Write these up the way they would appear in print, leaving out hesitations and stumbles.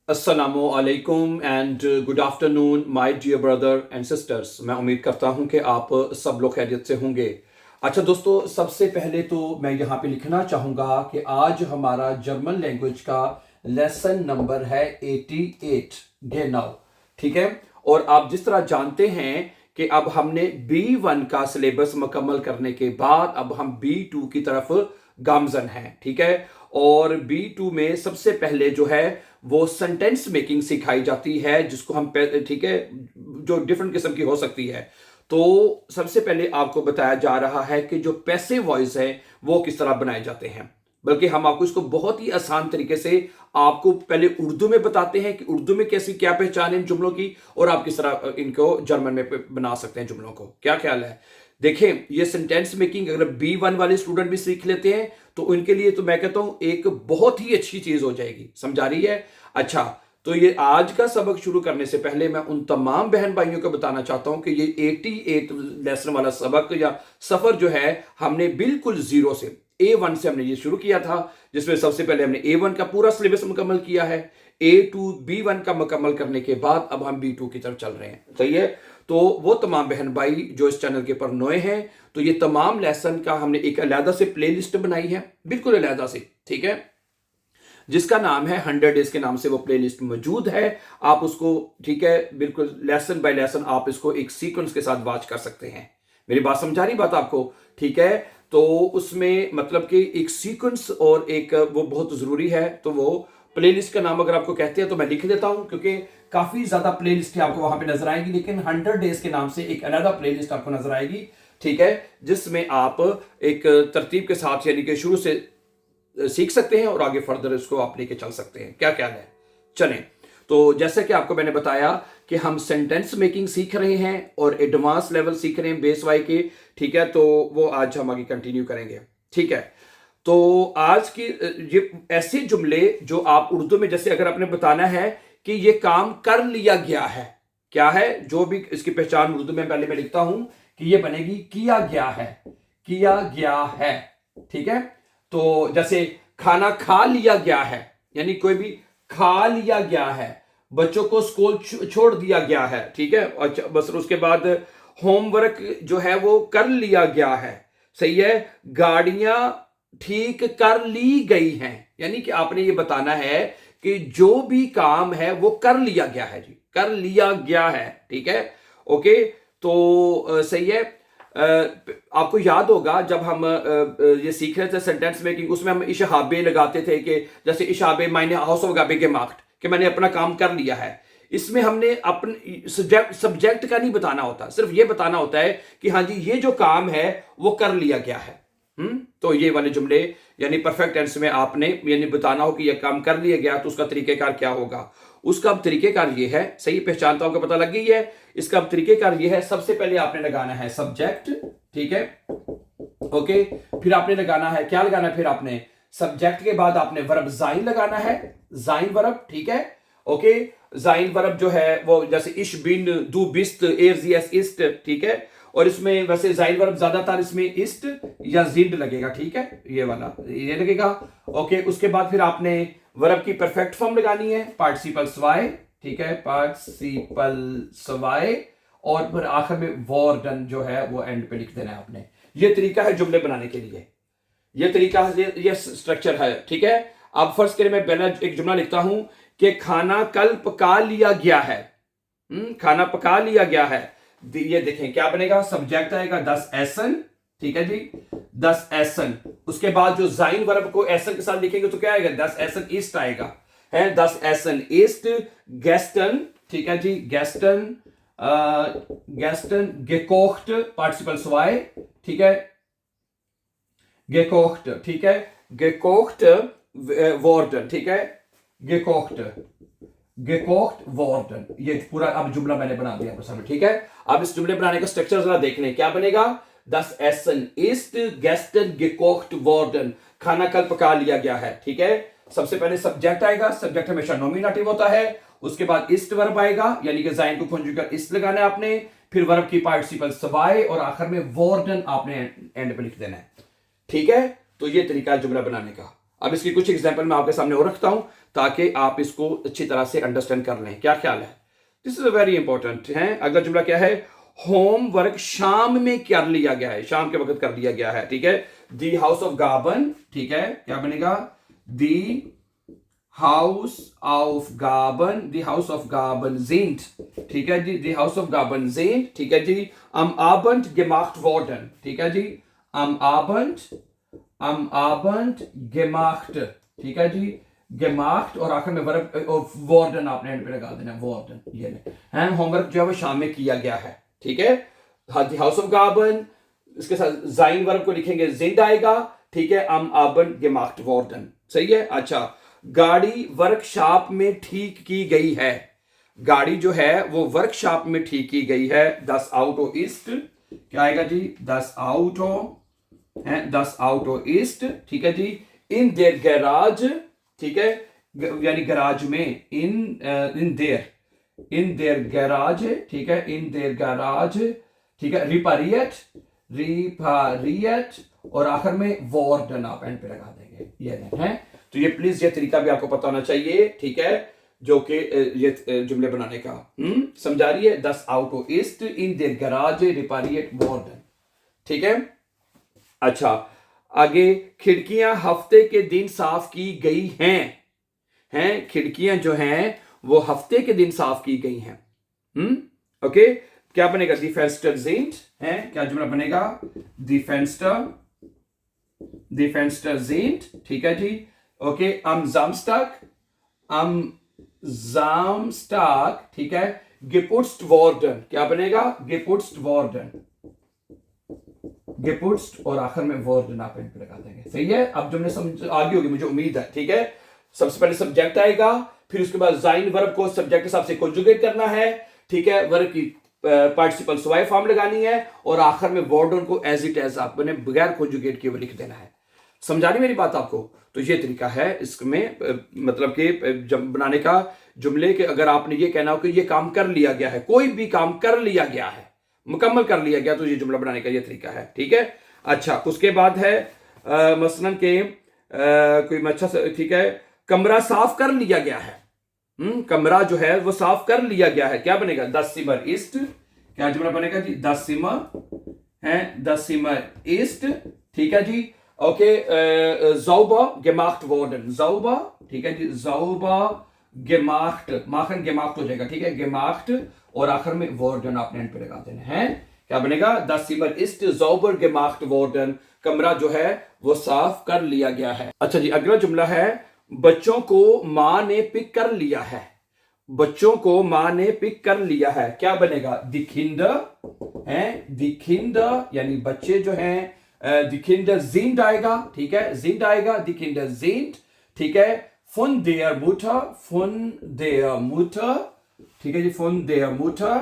अस्सलामु अलैकुम and good afternoon my dear brother and sisters. मैं उम्मीद करता हूं कि आप सब लोग खैरियत से होंगे। अच्छा दोस्तों, सबसे पहले तो मैं यहाँ पे लिखना चाहूँगा कि आज हमारा जर्मन लैंग्वेज का लेसन नंबर है 88 गेनाउ। ठीक है, और आप जिस तरह जानते हैं कि अब हमने B1 का सिलेबस मुकम्मल करने के बाद अब हम B2 की तरफ गामजन हैं। ठीक है, और B2 में सबसे पहले जो है वो सेंटेंस मेकिंग सिखाई जाती है, जिसको हम ठीक है, जो डिफरेंट किस्म की हो सकती है। तो सबसे पहले आपको बताया जा रहा है कि जो पैसिव वॉइस है वो किस तरह बनाए जाते हैं, बल्कि हम आपको इसको बहुत ही आसान तरीके से आपको पहले उर्दू में बताते हैं कि उर्दू में कैसी क्या पहचान है इन जुमलों की, और आप किस तरह इनको जर्मन में बना सकते हैं जुमलों को। क्या ख्याल है? देखें, ये सेंटेंस मेकिंग अगर B1 वाले स्टूडेंट भी सीख लेते हैं तो उनके लिए तो मैं कहता हूं एक बहुत ही अच्छी चीज हो जाएगी। समझा रही है? अच्छा, तो ये आज का सबक शुरू करने से पहले मैं उन तमाम बहन भाइयों को बताना चाहता हूं कि ये 88 लेसन वाला सबक या सफर जो है हमने बिल्कुल जीरो से A1 से हमने ये शुरू किया था, जिसमें सबसे पहले हमने A1 का पूरा सिलेबस मुकम्मल किया है। A2 B1 का मुकम्मल करने के बाद अब हम B2 की तरफ चल रहे हैं। सही है? तो वो तमाम बहन भाई जो इस चैनल के पर नए हैं, तो ये तमाम लेसन का हमने एक अलहदा से प्लेलिस्ट बनाई है, बिल्कुल अलहदा से। ठीक है, जिसका नाम है 100 डेज के नाम से वो प्लेलिस्ट मौजूद है। आप उसको, ठीक है, बिल्कुल लेसन बाय लेसन आप इसको एक सीक्वेंस के साथ वॉच कर सकते हैं। मेरी बात समझा रही बात आपको? ठीक है, तो उसमें मतलब कि एक सीक्वेंस और एक वो बहुत जरूरी है। तो वो प्लेलिस्ट का नाम अगर आपको कहते हैं तो मैं लिख देता हूं, क्योंकि काफी ज्यादा प्लेलिस्ट है आपको वहां पे नजर आएगी, लेकिन 100 डेज के नाम से एक अलग प्लेलिस्ट आपको नजर आएगी। ठीक है, जिसमें आप एक तरतीब के साथ यानी कि शुरू से सीख सकते हैं और आगे फर्दर इसको आप लेके चल सकते हैं। क्या ख्याल है? चलें, तो जैसे कि आपको मैंने बताया कि हम सेंटेंस मेकिंग सीख रहे हैं और एडवांस लेवल सीख रहे हैं बेस वाई के। ठीक है, तो वो आज हम आगे कंटिन्यू करेंगे। ठीक है, तो आज की ये ऐसे जुमले जो आप उर्दू में, जैसे अगर आपने बताना है कि ये काम कर लिया गया है, क्या है, जो भी इसकी पहचान उर्दू में पहले मैं लिखता हूं कि ये बनेगी किया गया है, किया गया है। ठीक है, तो जैसे खाना खा लिया गया है, यानी कोई भी खा लिया गया है। बच्चों को स्कूल छोड़ दिया गया है। ठीक है, अच्छा, बस उसके बाद होमवर्क जो है वो कर लिया गया है। सही है, गाड़ियां ठीक कर ली गई हैं, यानी कि आपने ये बताना है कि जो भी काम है वो कर लिया गया है जी, कर लिया गया है। ठीक है, ओके, तो सही है। आपको याद होगा जब हम ये सीख रहे थे सेंटेंस मेकिंग, उसमें हम इशाबे लगाते थे कि जैसे इशाबे मायने हाउस ऑफ गाबे के मार्क्ट, कि मैंने अपना काम कर लिया है। इसमें हमने अपने सब्जेक्ट का नहीं बताना होता, सिर्फ ये बताना होता है कि हाँ जी ये जो काम है वो कर लिया गया है। तो ये वाले जुमले यानी परफेक्ट टेंस में आपने यानी बताना हो कि यह काम कर लिया गया, तो उसका तरीकेकार क्या होगा। उसका अब तरीकेकार ये है, सही पहचानता हूं, पता लग गई है। इसका अब तरीकेकार ये है, सबसे पहले आपने लगाना है सब्जेक्ट। ठीक है, ओके, फिर आपने लगाना है, क्या लगाना है, फिर आपने सब्जेक्ट के बाद आपने वर्ब जाइन लगाना है, जाइन वर्ब। ठीक है, ओके, जाइन वर्ब जो है वो जैसे इश बिन दू बिस्त एर जीएस इस्ट। ठीक है, और इसमें वैसे जाइन वर्ब ज्यादातर इसमें इस्ट या जिंड लगेगा। ठीक है, ये वाला ये लगेगा। ओके, उसके बाद फिर आपने वर्ब की परफेक्ट फॉर्म लगानी है, पार्टिसिपल स्वाय। ठीक है, पार्टिसिपल स्वाय, और फिर आखिर में वॉर डन जो है वो एंड पे लिख देना है आपने। ये तरीका है जुमले बनाने के लिए, ये तरीका है, ये स्ट्रक्चर है। ठीक है, अब फर्ज करें मैं पहला एक जुमला लिखता हूं कि खाना कल पका लिया गया है। खाना पका लिया गया है। ये देखें क्या बनेगा, सब्जेक्ट आएगा 10 एसन। ठीक है जी, 10 एसन। उसके बाद जो जाइन वर्ब को एसन के साथ लिखेंगे तो क्या आएगा, 10 एसन ईस्ट आएगा, है 10 एसन ईस्ट गेस्टन। ठीक है जी, गेस्टन, गेस्टन गेकोख्ट पार्टिसिपल स्वाय। ठीक है, गेकोख्ट। ठीक है, गेकोख्ट वॉर्डन। ठीक है, गेकोख्ट, गेकोख्ट वॉर्डन, ये पूरा अब जुमला मैंने बना दिया आपके सामने। ठीक है, अब इस जुमले बनाने का स्ट्रक्चर जरा देख लें, क्या बनेगा, 10 एसन ईस्ट गेस्टन गेकोख्ट वॉर्डन, खाना कल पका लिया गया है। ठीक है, सबसे पहले सब्जेक्ट आएगा, सब्जेक्ट हमेशा नॉमिनेटिव होता है। उसके बाद इस्ट वर्ब आएगा, यानी कि जाइन को कंजुगेट इस्ट लगाना है आपने, फिर वर्ब की पार्टिसिपल सवाए, और आखिर में वॉर्डन आपने एंड पे लिख देना है। ठीक है, तो ये तरीका है जुमला बनाने का। अब इसकी कुछ एग्जाम्पल मैं आपके सामने और रखता हूं ताकि आप इसको अच्छी तरह से अंडरस्टैंड कर लें। क्या ख्याल है? दिस इज वेरी इंपॉर्टेंट है। अगला जुमला क्या है? होमवर्क शाम में कर लिया गया है, शाम के वक्त कर लिया गया है। ठीक है, दी हाउस ऑफ गार्बन, ठीक है, क्या बनेगा? दी हाउस ऑफ गार्बन, दी हाउस ऑफ गार्बन ज़िंट, ठीक है जी, दी हाउस ऑफ गार्बन ज़िंट, ठीक है जी, am Abend gemacht worden, ठीक है जी, am Abend gemacht, ठीक है जी, gemacht और आखिर में वर्ब worden आपने एंड पे लगा देना, worden, ये है होमवर्क जो है वो शाम में किया गया है। ठीक है, दी हाउस ऑफ गार्बन, इसके साथ जाइन वर्ब को लिखेंगे, जिंद आएगा, ठीक है, am Abend gemacht worden, सही है। अच्छा, गाड़ी वर्कशॉप में ठीक की गई है, गाड़ी जो है वो वर्कशॉप में ठीक की गई है। दस आउटो ईस्ट, क्या आएगा जी? दस आउटो है, दस आउटो ईस्ट, ठीक है जी, इन देयर गैराज, ठीक है, यानी गैराज में, इन देयर गैराज, ठीक है, इन देयर गैराज, ठीक है, रिपारियट और आखिर में वॉर्डन आप एंड पे लगा देंगे, ये है। तो ये प्लीज ये तरीका भी आपको पता होना चाहिए, ठीक है, जो कि ये जुमले बनाने का समझा रही है। 10 आउटो ईस्ट, इन देयर गैराज, रिपारिएट वॉर्डन, ठीक है। अच्छा, आगे, खिड़कियां हफ्ते के दिन साफ की गई हैं, खिड़कियां जो हैं वो हफ्ते के दिन साफ की गई हैं। ओके, क्या बनेगा? दी फेंस्टर ज़िंट है, क्या जुमला बनेगा? दी फेंस्टर ज़िंट, ठीक है जी। ओके, am Samstag, ठीक है, geputzt worden, क्या बनेगा? geputzt worden, geputzt और आखिर में worden आप इन पे लगा देंगे, सही है। अब जुमले समझ आ गई होगी मुझे उम्मीद है, ठीक है। सबसे पहले सब्जेक्ट आएगा, फिर उसके बाद जाइन वर्ब को सब्जेक्ट के हिसाब से कंजुगेट करना है, ठीक है, वर्ब की पार्टिसिपल सुवाई फॉर्म लगानी है और आखिर में वर्ड को एज इट एज आपने बगैर कंजुगेट किए हुए लिख देना है। समझा रही मेरी बात आपको? तो ये तरीका है इसमें, मतलब कि जब बनाने का जुमले के, अगर आपने ये कहना हो कि ये काम कर लिया गया है, कोई भी काम कर लिया गया है, मुकम्मल कर लिया गया, तो ये जुमला बनाने का ये तरीका है, ठीक है। अच्छा, उसके बाद है मसलन के कोई अच्छा, ठीक है, कमरा साफ कर लिया गया है, कमरा जो है वो साफ कर लिया गया है, क्या बनेगा? 10 सिमर ईस्ट, क्या जुमला बनेगा जी? 10 सिमर ईस्ट, ठीक है जी। Okay, sauber gemacht worden, sauber, ठीक है जी, sauber gemacht, machen gemacht हो जाएगा, ठीक है, gemacht और आखिर में worden आपने एंड पे लगा देना है, क्या बनेगा? 10 सिमर ist sauber gemacht worden, कमरा जो है वो साफ कर लिया गया है। अच्छा जी, अगला जुमला है, बच्चों को माँ ने पिक कर लिया है, बच्चों को माँ ने पिक कर लिया है, क्या बनेगा? die Kinder है, die Kinder यानी बच्चे जो हैं, die Kinder sind आएगा, ठीक है, sind आएगा, die Kinder sind, ठीक है, von der Mutter, ठीक है जी, von der Mutter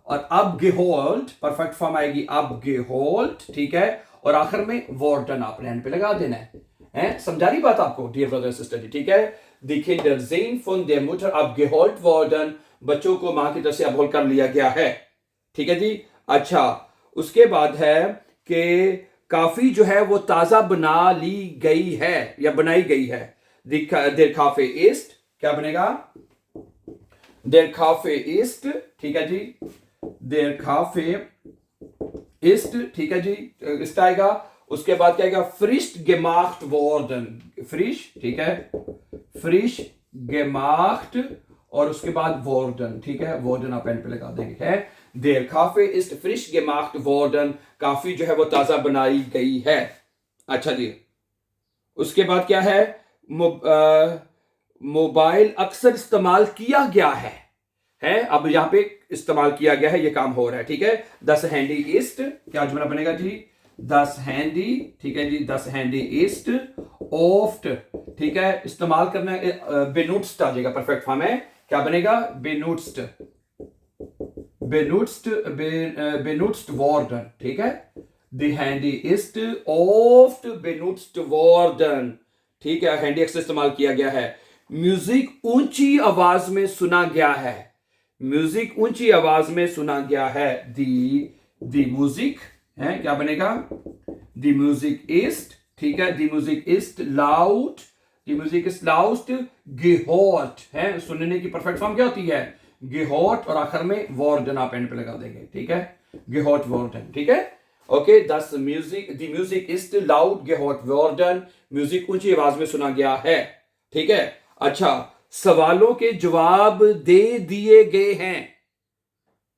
और abgeholt, परफेक्ट फॉर्म आएगी abgeholt, ठीक है, और आखिर में worden आपने एंड पे लगा देना है। समझा रही बात आपको डियर ब्रदर एंड सिस्टर जी, ठीक है। Die Kinder sind von der Mutter abgeholt worden, बच्चों को मां की तरफ से abgeholt कर लिया गया है, ठीक है जी। अच्छा, उसके बाद है कि काफी जो है वो ताजा बना ली गई है या बनाई गई है। Der Kaffee ist, क्या बनेगा? Der Kaffee ist, ठीक है जी, Der Kaffee ist, ठीक है जी, ist आएगा। उसके बाद क्या आएगा? frisch gemacht worden, frisch, ठीक है, frisch gemacht और उसके बाद worden, ठीक है, worden आप एंड पे लगा देंगे, है। Der Kaffee ist frisch gemacht worden, काफी जो है वो ताजा बनाई गई है। अच्छा जी, उसके बाद क्या है? मोबाइल अक्सर इस्तेमाल किया गया है, अब यहां पे इस्तेमाल किया गया है, ये काम हो रहा है, ठीक है। 10 हैंडी ईस्ट, क्या जुमला बनेगा जी? 10 हैंडी, ठीक है जी, 10 हैंडी ईस्ट ओफ्ट, ठीक है, इस्तेमाल करना, बेनुट्स्ट आ जाएगा, परफेक्ट फॉर्म है, क्या बनेगा? benutzt worden, ठीक है, die Handy ist oft benutzt worden, ठीक है, हैंडी अक्सर इस्तेमाल किया गया है। म्यूजिक ऊंची आवाज में सुना गया है, म्यूजिक ऊंची आवाज में सुना गया है। दी म्यूजिक है, क्या बनेगा? दी म्यूजिक ist, ठीक है, दी म्यूजिक ist laut, the music is loud gehört है, सुनने की परफेक्ट फॉर्म क्या होती है? gehört, और आखिर में worden आप एंड पे लगा देंगे, ठीक है? gehört worden, ठीक है? Okay, the music is loud gehört worden, music ऊंची आवाज में सुना गया है, ठीक है? अच्छा, सवालों के जवाब दे दिए गए हैं,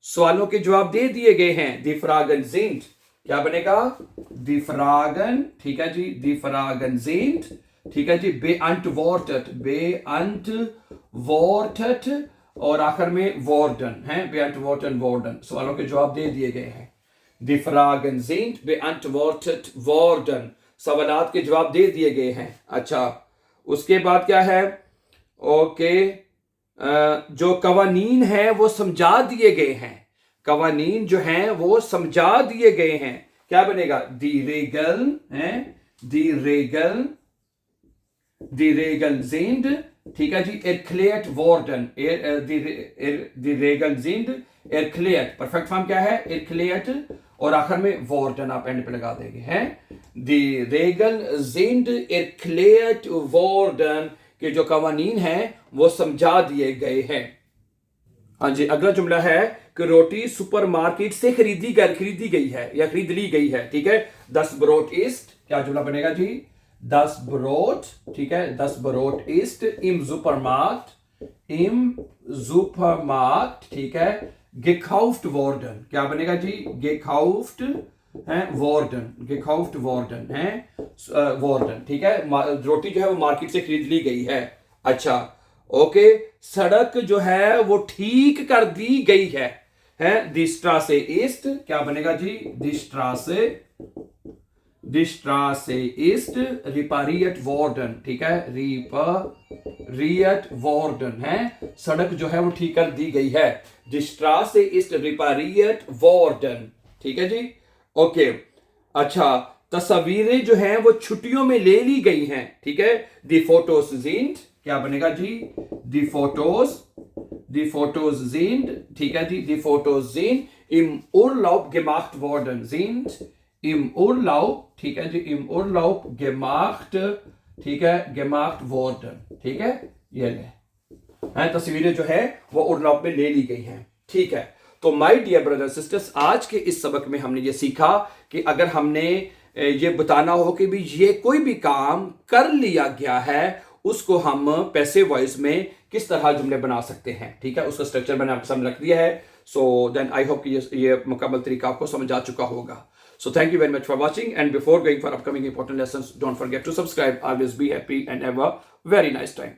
सवालों के जवाब दे दिए गए हैं। दी फ्रागन sind, क्या बनेगा? दी फ्रागन, ठीक है जी, दी फ्रागन sind, ठीक है जी, beantwortet, beantwortet, और आखिर में worden है, beantwortet worden, सवालों के जवाब दे दिए गए हैं। दी फ्रागन sind beantwortet worden, सवालात के जवाब दे दिए गए हैं। अच्छा, उसके बाद क्या है? ओके, जो कवानीन है वो समझा दिए गए हैं, कवानीन जो हैं वो समझा दिए गए हैं, क्या बनेगा? दी रेगल है, दी रेगल sind, ठीक है जी, erklärt worden, दी रेगल sind erklärt, परफेक्ट फॉर्म क्या है? erklärt, और आखिर में worden आप एंड पे लगा देंगे, हैं? दी रेगल sind erklärt worden, कि जो कवानीन हैं वो समझा दिए गए हैं। हाँ जी, अगला जुमला है कि रोटी सुपरमार्केट से खरीदी गई है या खरीद ली गई है, ठीक है? दस ब्रोट इस्ट, क्या जुमला बनेगा जी? दस ब्रोट, ठीक है, दस ब्रोट इस्ट इम सुपरमार्केट, ठीक है, gekauft worden, क्या बनेगा जी? gekauft है, gekauft worden है, worden, ठीक है? रोटी जो है वो मार्केट से खरीद ली गई है। अच्छा, ओके, सड़क जो है वो ठीक कर दी गई है, दी स्ट्रासे इस्ट, क्या बनेगा जी? दी स्ट्रासे इस्ट रिपेरिert worden, ठीक है, रिपेरिert worden है, सड़क जो है वो ठीक कर दी गई है, दी स्ट्रासे इस्ट रिपेरिert worden, ठीक है जी? ओके, अच्छा, तस्वीरें जो हैं वो छुट्टियों में ले ली गई हैं, ठीक है? दी फोटोस sind, क्या बनेगा जी? दी फोटोस sind, ठीक है जी, दी photos sind im Urlaub gemacht worden, sind im Urlaub, ठीक है जी, im Urlaub gemacht, ठीक है, gemacht worden, ठीक है? ये ले, तस्वीरें जो है वो उर्लाब में ले ली गई हैं, ठीक है? तो माय डियर ब्रदर सिस्टर्स, आज के इस सबक में हमने ये सीखा कि अगर हमने ये बताना हो कि भी ये कोई भी काम कर लिया गया है, उसको हम पैसिव वॉइस में किस तरह जुमले बना सकते हैं, ठीक है? उसका स्ट्रक्चर मैंने आपके सामने रख दिया है। सो देन आई होप कि ये मुकम्मल तरीका आपको समझ आ चुका होगा। So thank you very much for watching, and before going for upcoming important lessons, don't forget to subscribe. Always be happy and have a very nice time.